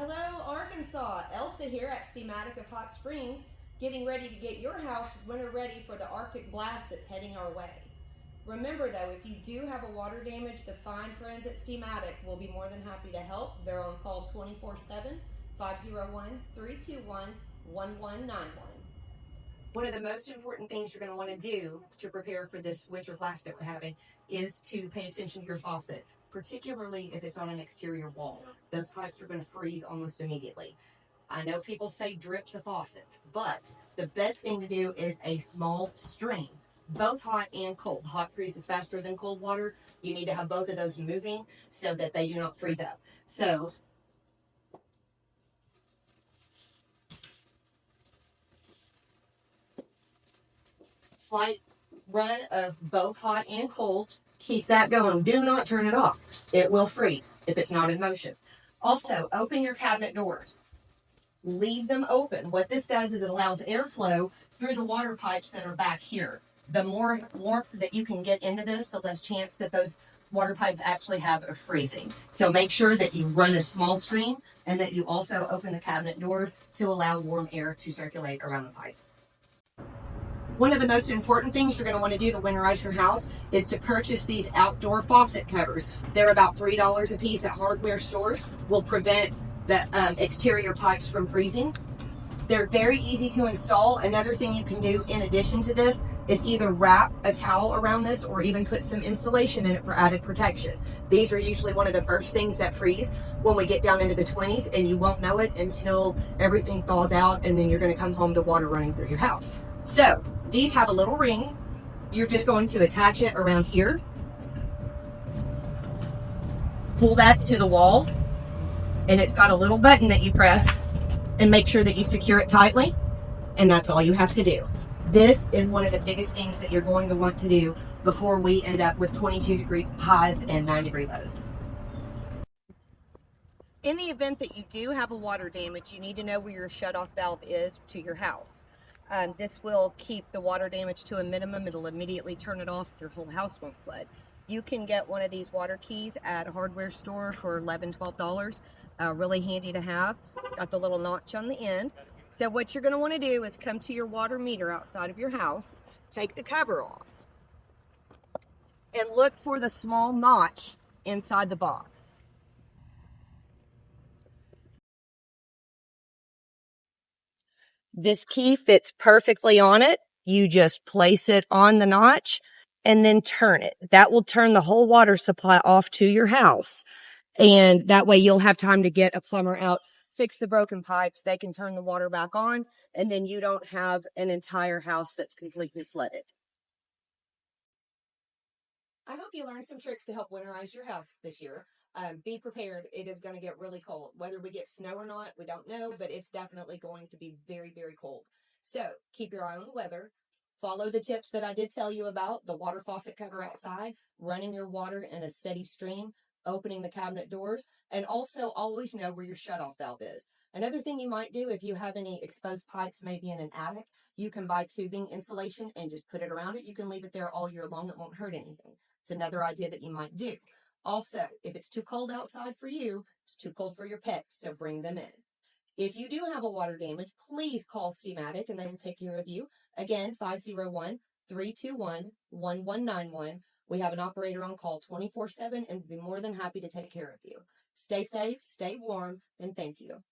Hello, Arkansas. Elsa here at Steamatic of Hot Springs, getting ready to get your house winter ready for the Arctic blast that's heading our way. Remember though, if you do have a water damage, the fine friends at Steamatic will be more than happy to help. They're on call 24/7, 501 321 1191. One of the most important things you're going to want to do to prepare for this winter blast that we're having is to pay attention to your faucet, particularly if it's on an exterior wall. Those pipes are going to freeze almost immediately. I know people say drip the faucets, but the best thing to do is a small stream, both hot and cold. Hot freezes faster than cold water. You need to have both of those moving so that they do not freeze up. So slight run of both hot and cold. Keep that going. Do not turn it off. It will freeze if it's not in motion. Also, open your cabinet doors. Leave them open. What this does is it allows airflow through the water pipes that are back here. The more warmth that you can get into this, the less chance that those water pipes actually have of freezing. So make sure that you run a small stream and that you also open the cabinet doors to allow warm air to circulate around the pipes. One of the most important things you're going to want to do to winterize your house is to purchase these outdoor faucet covers. They're about $3 a piece at hardware stores. Will prevent the exterior pipes from freezing. They're very easy to install. Another thing you can do in addition to this is either wrap a towel around this or even put some insulation in it for added protection. These are usually one of the first things that freeze when we get down into the 20s, and you won't know it until everything thaws out, and then you're going to come home to water running through your house. So these have a little ring. You're just going to attach it around here. Pull that to the wall, and it's got a little button that you press and make sure that you secure it tightly, and that's all you have to do. This is one of the biggest things that you're going to want to do before we end up with 22-degree highs and 9-degree lows. In the event that you do have a water damage, you need to know where your shutoff valve is to your house. This will keep the water damage to a minimum. It'll immediately turn it off. Your whole house won't flood. You can get one of these water keys at a hardware store for $11, $12. Really handy to have. Got the little notch on the end. So what you're going to want to do is come to your water meter outside of your house, take the cover off, and look for the small notch inside the box. This key fits perfectly on it. You just place it on the notch and then turn it. That will turn the whole water supply off to your house. And that way you'll have time to get a plumber out, fix the broken pipes. They can turn the water back on, and then you don't have an entire house that's completely flooded. I hope you learned some tricks to help winterize your house this year. Be prepared. It is going to get really cold. Whether we get snow or not, we don't know, but it's definitely going to be very, very cold. So keep your eye on the weather. Follow the tips that I did tell you about, the water faucet cover outside, running your water in a steady stream, opening the cabinet doors, and also always know where your shutoff valve is. Another thing you might do if you have any exposed pipes, maybe in an attic, you can buy tubing insulation and just put it around it. You can leave it there all year long. It won't hurt anything. It's another idea that you might do. Also, if it's too cold outside for you, it's too cold for your pet, so bring them in. If you do have a water damage, please call Steamatic and they will take care of you. Again, 501 321 1191. We have an operator on call 24/7 and we'll be more than happy to take care of you. Stay safe, stay warm, and thank you.